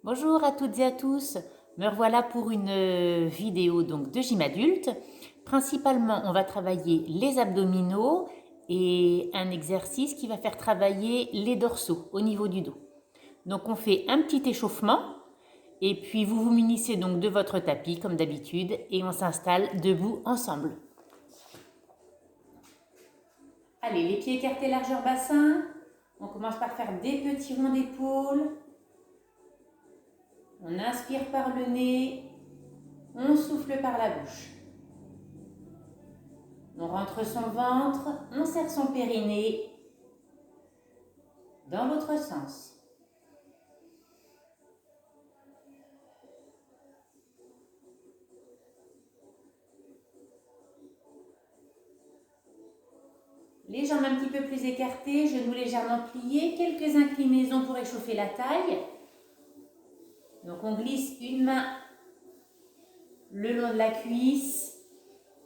Bonjour à toutes et à tous, me revoilà pour une vidéo donc de gym adulte. Principalement, on va travailler les abdominaux et un exercice qui va faire travailler les dorsaux au niveau du dos. Donc on fait un petit échauffement et puis vous vous munissez donc de votre tapis comme d'habitude et on s'installe debout ensemble. Allez, les pieds écartés largeur bassin. On commence par faire des petits ronds d'épaule. On inspire par le nez, on souffle par la bouche. On rentre son ventre, on serre son périnée dans l'autre sens. Les jambes un petit peu plus écartées, genoux légèrement pliés, quelques inclinaisons pour échauffer la taille. Donc on glisse une main le long de la cuisse,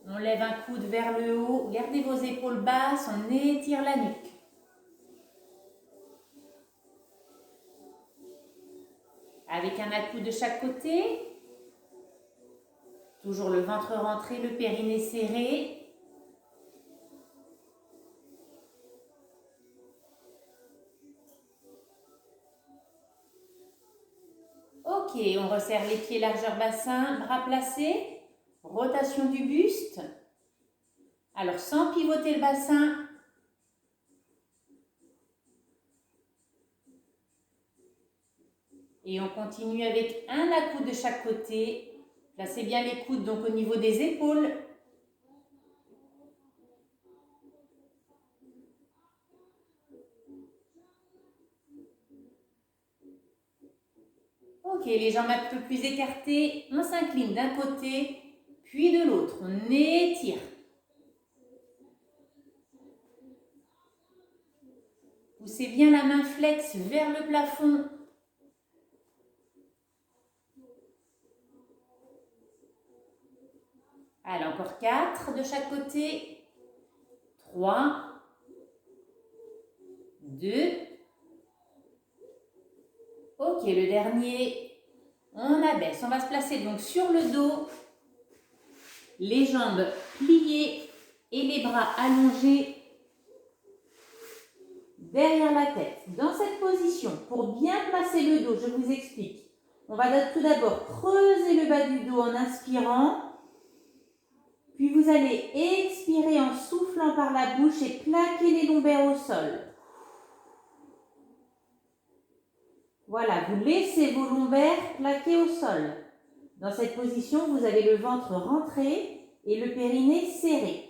on lève un coude vers le haut, gardez vos épaules basses, on étire la nuque. Avec un à-coude de chaque côté, toujours le ventre rentré, le périnée serré. Ok, on resserre les pieds largeur bassin, bras placés, rotation du buste. Alors sans pivoter le bassin, et on continue avec un à-coude de chaque côté. Placez bien les coudes donc au niveau des épaules. Ok, les jambes un peu plus écartées, on s'incline d'un côté, puis de l'autre. On étire. Poussez bien la main flex vers le plafond. Allez, encore 4 de chaque côté. 3, 2. Ok, le dernier. On abaisse. On va se placer donc sur le dos. Les jambes pliées et les bras allongés derrière la tête. Dans cette position, pour bien placer le dos, je vous explique. On va tout d'abord creuser le bas du dos en inspirant. Puis vous allez expirer en soufflant par la bouche et plaquer les lombaires au sol. Voilà, vous laissez vos lombaires plaqués au sol. Dans cette position, vous avez le ventre rentré et le périnée serré.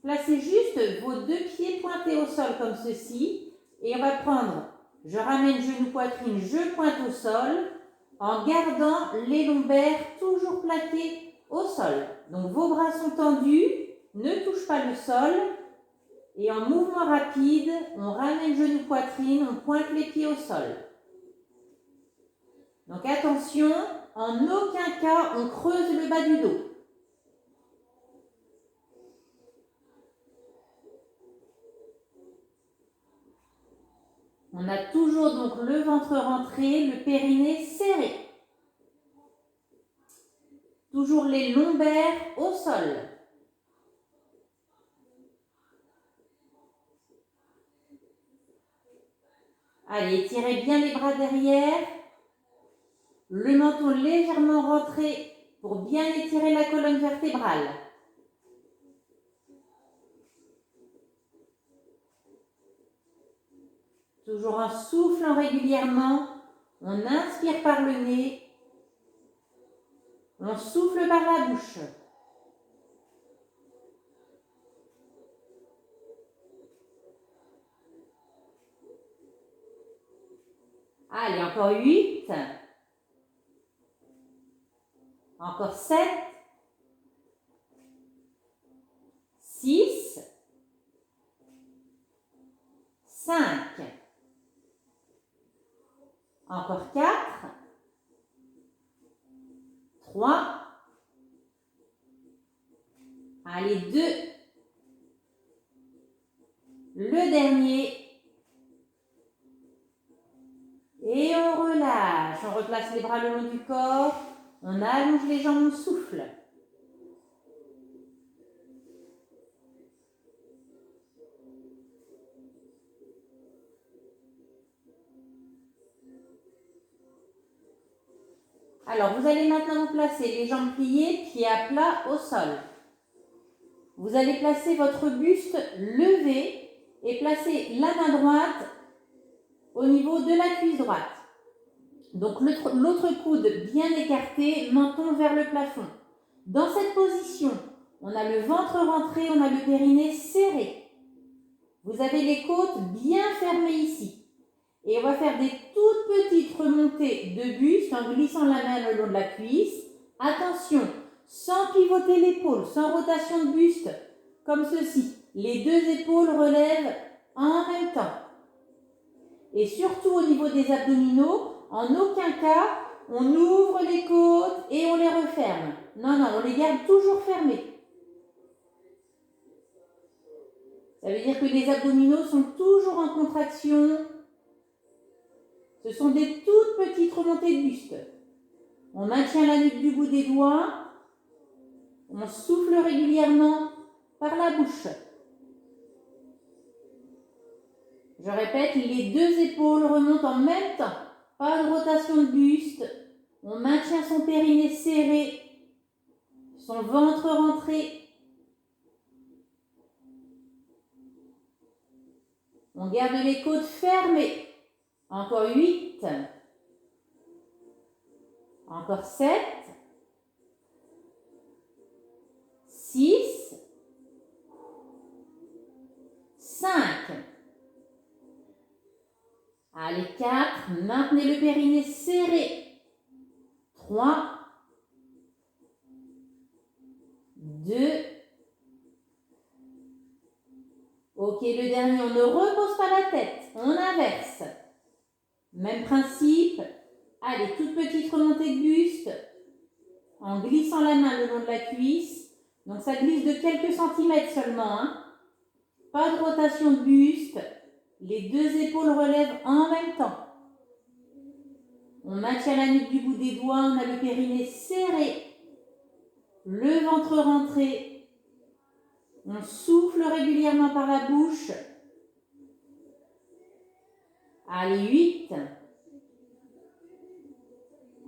Placez juste vos deux pieds pointés au sol comme ceci. Et on va prendre, je ramène genou poitrine, je pointe au sol, en gardant les lombaires toujours plaqués au sol. Donc vos bras sont tendus, ne touchent pas le sol. Et en mouvement rapide, on ramène genou poitrine, on pointe les pieds au sol. Donc attention, en aucun cas on creuse le bas du dos. On a toujours donc le ventre rentré, le périnée serré. Toujours les lombaires au sol. Allez, étirez bien les bras derrière. Le menton légèrement rentré pour bien étirer la colonne vertébrale. Toujours en soufflant régulièrement, on inspire par le nez, on souffle par la bouche. Allez, encore 8. Encore 7. 6. 5. Encore 4. 3. Allez, 2. Le dernier. Et on relâche. On On replace les bras le long du corps. On allonge les jambes, on souffle. Alors, vous allez maintenant vous placer les jambes pliées, pieds à plat au sol. Vous allez placer votre buste levé et placer la main droite au niveau de la cuisse droite. Donc, l'autre coude bien écarté, menton vers le plafond. Dans cette position, on a le ventre rentré, on a le périnée serré. Vous avez les côtes bien fermées ici. Et on va faire des toutes petites remontées de buste en glissant la main le long de la cuisse. Attention, sans pivoter l'épaule, sans rotation de buste, comme ceci. Les deux épaules relèvent en même temps. Et surtout au niveau des abdominaux, en aucun cas, on ouvre les côtes et on les referme. Non, non, on les garde toujours fermés. Ça veut dire que les abdominaux sont toujours en contraction. Ce sont des toutes petites remontées de buste. On maintient la nuque du bout des doigts. On souffle régulièrement par la bouche. Je répète, les deux épaules remontent en même temps. Pas de rotation de buste. On maintient son périnée serré, son ventre rentré. On garde les côtes fermées. Encore 8. Encore 7. 6. 5. Allez, 4. Maintenez le périnée serré. 3. 2. Ok, le dernier, on ne repose pas la tête. On inverse. Même principe. Allez, toute petite remontée de buste. En glissant la main le long de la cuisse. Donc ça glisse de quelques centimètres seulement. Hein. Pas de rotation de buste. Les deux épaules relèvent en même temps. On maintient la nuque du bout des doigts. On a le périnée serré. Le ventre rentré. On souffle régulièrement par la bouche. Allez, 8.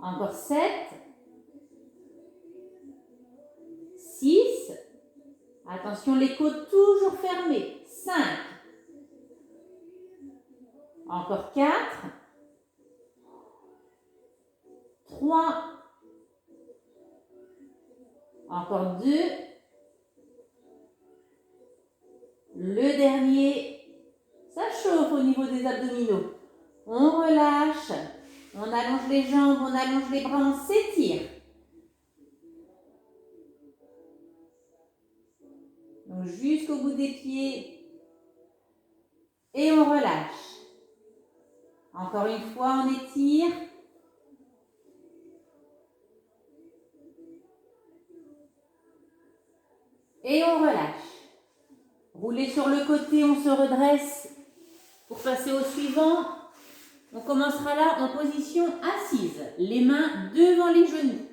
Encore 7. 6. Attention, les côtes toujours fermées. 5. Encore 4. 3. Encore 2. Le dernier. Ça chauffe au niveau des abdominaux. On relâche. On allonge les jambes, on allonge les bras, on s'étire. Donc jusqu'au bout des pieds. Et on relâche. Encore une fois, on étire. Et on relâche. Roulez sur le côté, on se redresse pour passer au suivant. On commencera là en position assise, les mains devant les genoux.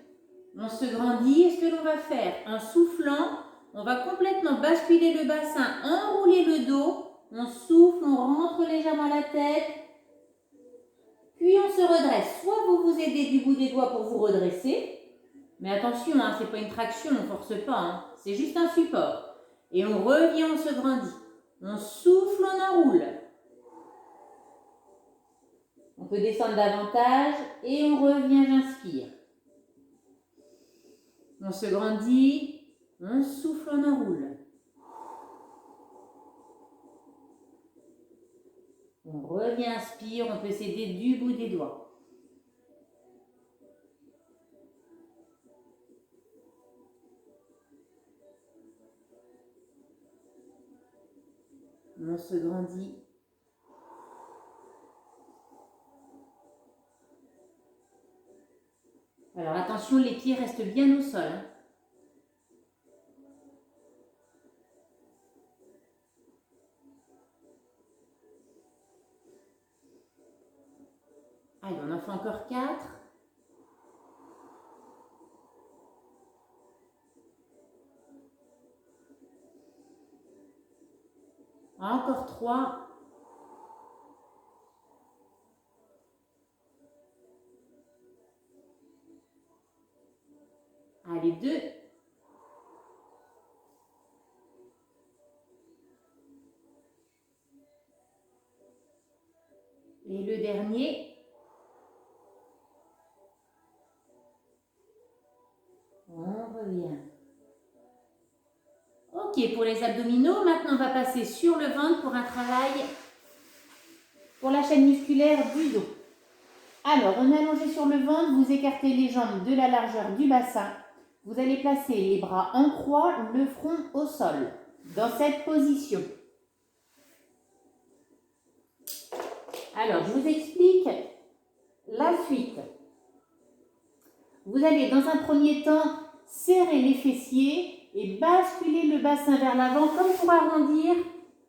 On se grandit. Et ce que l'on va faire en soufflant, on va complètement basculer le bassin, enrouler le dos. On souffle, on rentre légèrement la tête. Puis on se redresse. Soit vous vous aidez du bout des doigts pour vous redresser. Mais attention, hein, ce n'est pas une traction, on ne force pas. Hein, c'est juste un support. Et on revient, on se grandit. On souffle, on enroule. On peut descendre davantage et on revient, j'inspire. On se grandit, on souffle, on enroule. On revient, inspire, on peut s'aider du bout des doigts. On se grandit. Alors attention, les pieds restent bien au sol. Hein. Allez, on en fait encore 4. Encore 3. Allez, 2. Et le dernier. On revient. Ok, pour les abdominaux, maintenant on va passer sur le ventre pour un travail pour la chaîne musculaire du dos. Alors, on est allongé sur le ventre, vous écartez les jambes de la largeur du bassin. Vous allez placer les bras en croix, le front au sol, dans cette position. Alors, je vous explique la suite. Vous allez dans un premier temps serrer les fessiers et basculer le bassin vers l'avant comme pour arrondir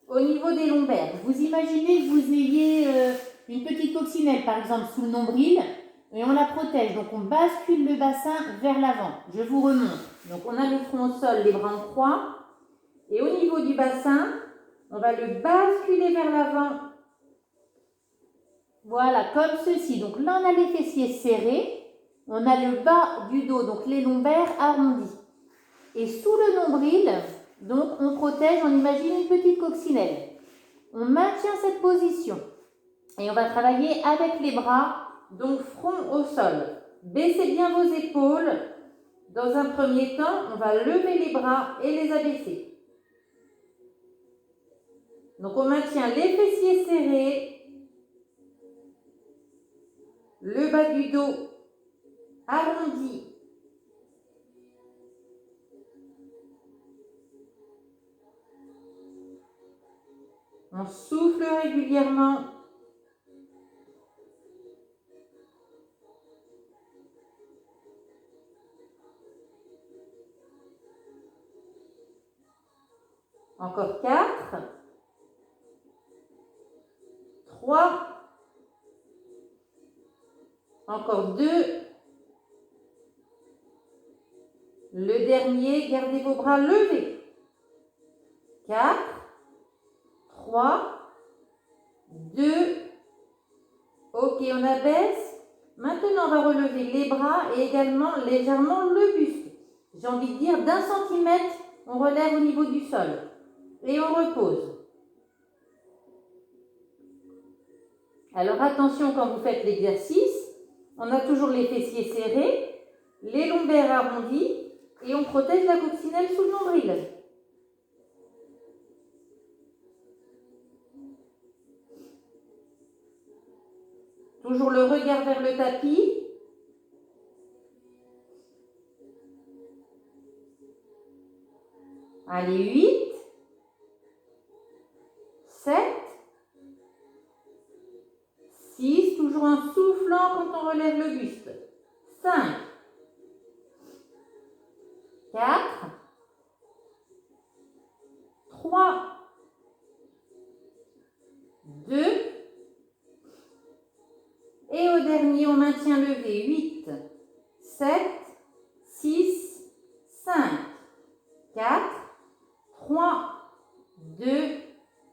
au niveau des lombaires. Vous imaginez que vous ayez une petite coccinelle par exemple sous le nombril et on la protège. Donc on bascule le bassin vers l'avant. Je vous remonte. Donc on a le front au sol, les bras en croix. Et au niveau du bassin, on va le basculer vers l'avant. Voilà, comme ceci. Donc là on a les fessiers serrés. On a le bas du dos, donc les lombaires arrondis. Et sous le nombril, donc on protège, on imagine une petite coccinelle. On maintient cette position. Et on va travailler avec les bras, donc front au sol. Baissez bien vos épaules. Dans un premier temps, on va lever les bras et les abaisser. Donc on maintient les fessiers serrés. Le bas du dos arrondi. On souffle régulièrement. Encore 4. 3. Encore 2. Le dernier, gardez vos bras levés. 4. 3. 2. Ok, on abaisse. Maintenant, on va relever les bras et également légèrement le buste. J'ai envie de dire d'1 centimètre, on relève au niveau du sol. Et on repose. Alors attention quand vous faites l'exercice, on a toujours les fessiers serrés, les lombaires arrondis et on protège la coccinelle sous le nombril. Toujours le regard vers le tapis. Allez, 8, 7, 6, toujours en soufflant quand on relève le buste. 5, 4, 3, 2, et au dernier, on maintient levé. 8, 7, 6, 5, 4, 3, 2,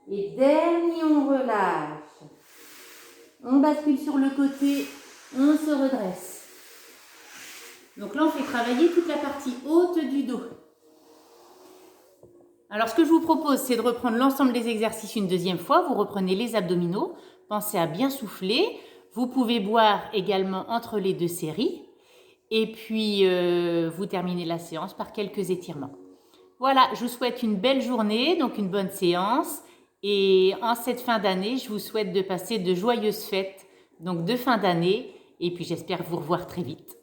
et dernier, on relâche. On bascule sur le côté, on se redresse. Donc là, on fait travailler toute la partie haute du dos. Alors, ce que je vous propose, c'est de reprendre l'ensemble des exercices une deuxième fois. Vous reprenez les abdominaux. Pensez à bien souffler. Vous pouvez boire également entre les deux séries. Et puis, vous terminez la séance par quelques étirements. Voilà, je vous souhaite une belle journée, donc une bonne séance. Et en cette fin d'année, je vous souhaite de passer de joyeuses fêtes, donc de fin d'année. Et puis, j'espère vous revoir très vite.